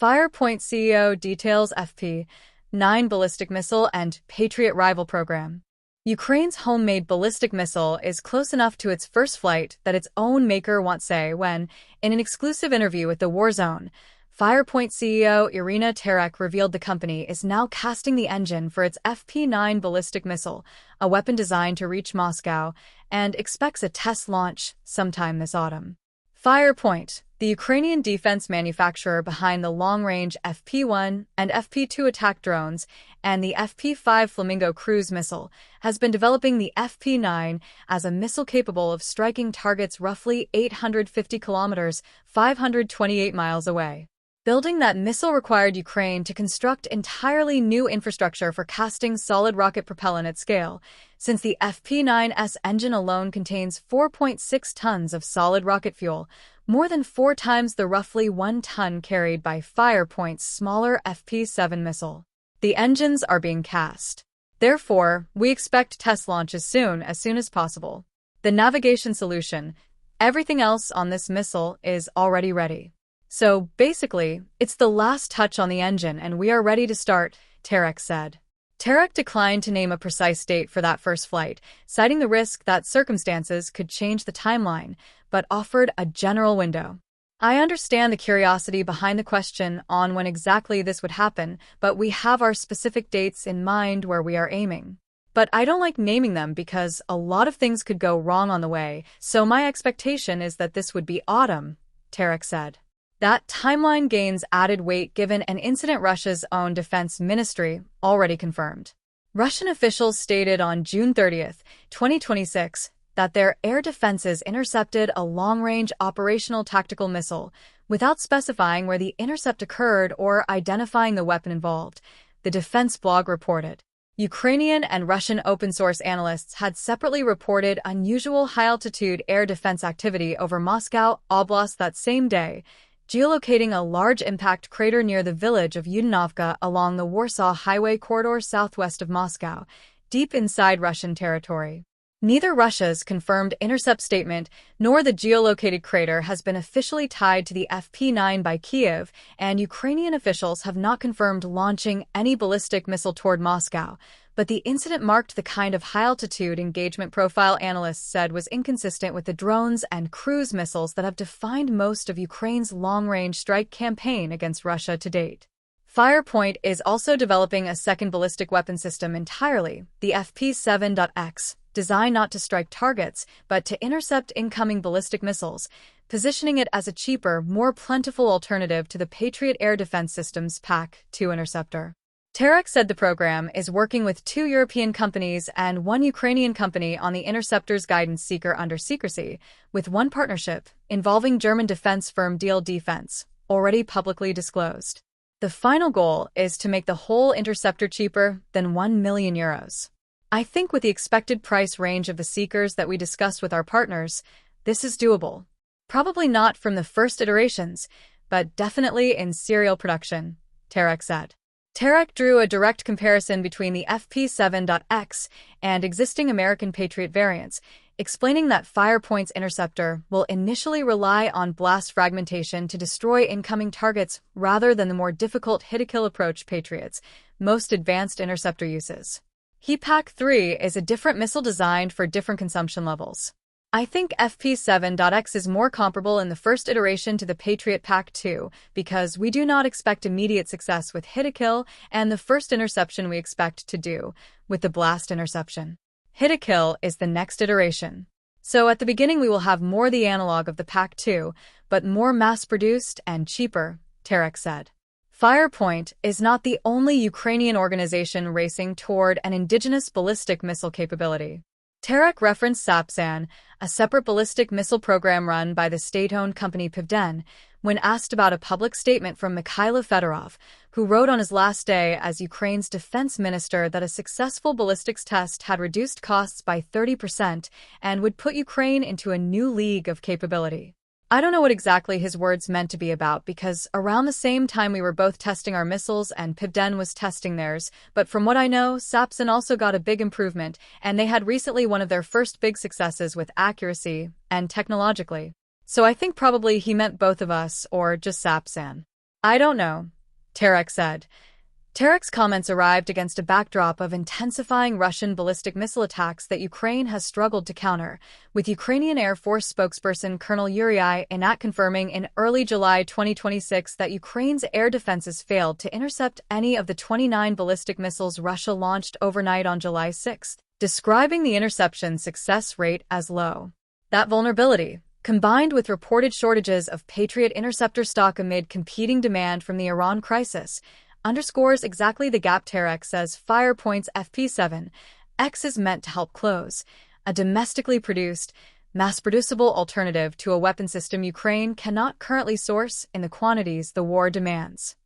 Point CEO details FP-9 ballistic missile and Patriot rival program. Ukraine's homemade ballistic missile is close enough to its first flight that its own maker won't say when, in an exclusive interview with the War Zone, Point CEO Iryna Terekh revealed the company is now casting the engine for its FP-9 ballistic missile, a weapon designed to reach Moscow, and expects a test launch sometime this autumn. Point, the Ukrainian defense manufacturer behind the long-range FP-1 and FP-2 attack drones and the FP-5 Flamingo cruise missile, has been developing the FP-9 as a missile capable of striking targets roughly 850 kilometers, 528 miles away. Building that missile required Ukraine to construct entirely new infrastructure for casting solid rocket propellant at scale, since the FP-9's engine alone contains 4.6 tons of solid rocket fuel, more than 4 times the roughly 1 ton carried by Point's smaller FP-7 missile. The engines are being cast. Therefore, we expect test launch as soon as possible. The navigation solution, everything else on this missile is already ready. So, basically, it's the last touch on the engine and we are ready to start, Terekh said. Terekh declined to name a precise date for that first flight, citing the risk that circumstances could change the timeline, but offered a general window. I understand the curiosity behind the question on when exactly this would happen, but we have our specific dates in mind where we are aiming. But I don't like naming them because a lot of things could go wrong on the way, so my expectation is that this would be autumn, Terekh said. That timeline gains added weight given an incident Russia's own defense ministry already confirmed. Russian officials stated on June 30, 2026, that their air defenses intercepted a long-range operational tactical missile, without specifying where the intercept occurred or identifying the weapon involved, the defense blog reported. Ukrainian and Russian open-source analysts had separately reported unusual high-altitude air defense activity over Moscow Oblast that same day, geolocating a large impact crater near the village of Udenovka along the Warsaw Highway corridor southwest of Moscow, deep inside Russian territory. Neither Russia's confirmed intercept statement nor the geolocated crater has been officially tied to the FP-9 by Kiev, and Ukrainian officials have not confirmed launching any ballistic missile toward Moscow, but the incident marked the kind of high-altitude engagement profile analysts said was inconsistent with the drones and cruise missiles that have defined most of Ukraine's long-range strike campaign against Russia to date. Point is also developing a second ballistic weapon system entirely, the FP-7X, designed not to strike targets, but to intercept incoming ballistic missiles, positioning it as a cheaper, more plentiful alternative to the Patriot air defense system's PAC-2 interceptor. Terekh said the program is working with 2 European companies and 1 Ukrainian company on the interceptor's guidance seeker under secrecy, with 1 partnership involving German defense firm UDEFENSE, already publicly disclosed. The final goal is to make the whole interceptor cheaper than €1 million. I think with the expected price range of the seekers that we discussed with our partners, this is doable. Probably not from the first iterations, but definitely in serial production, Terekh said. Terekh drew a direct comparison between the FP-7X and existing American Patriot variants, explaining that Point's interceptor will initially rely on blast fragmentation to destroy incoming targets rather than the more difficult hit-to-kill approach Patriot's most advanced interceptor uses. PAC-3 is a different missile designed for different consumption levels. I think FP-7X is more comparable in the first iteration to the Patriot PAC-2 because we do not expect immediate success with hit-to-kill and the first interception we expect to do with the blast interception. Hit-to-kill is the next iteration. So at the beginning we will have more the analog of the PAC-2, but more mass-produced and cheaper, Terekh said. Point is not the only Ukrainian organization racing toward an indigenous ballistic missile capability. Terekh referenced SAPSAN, a separate ballistic missile program run by the state-owned company FP-9, when asked about a public statement from Mikhailo Fedorov, who wrote on his last day as Ukraine's defense minister that a successful ballistics test had reduced costs by 30% and would put Ukraine into a new league of capability. I don't know what exactly his words meant to be about because around the same time we were both testing our missiles and FP-9 was testing theirs, but from what I know, SAPSAN also got a big improvement and they had recently one of their first big successes with accuracy and technologically. So I think probably he meant both of us or just SAPSAN. I don't know, Terekh said. Terekh's comments arrived against a backdrop of intensifying Russian ballistic missile attacks that Ukraine has struggled to counter, with Ukrainian Air Force spokesperson Colonel Iryna Terekh confirming in early July 2026 that Ukraine's air defenses failed to intercept any of the 29 ballistic missiles Russia launched overnight on July 6, describing the interception success rate as low. That vulnerability, combined with reported shortages of Patriot interceptor stock amid competing demand from the Iran crisis, underscores exactly the gap Terekh says Firepoint's FP-9 is meant to help close, a domestically produced, mass-producible alternative to a weapon system Ukraine cannot currently source in the quantities the war demands.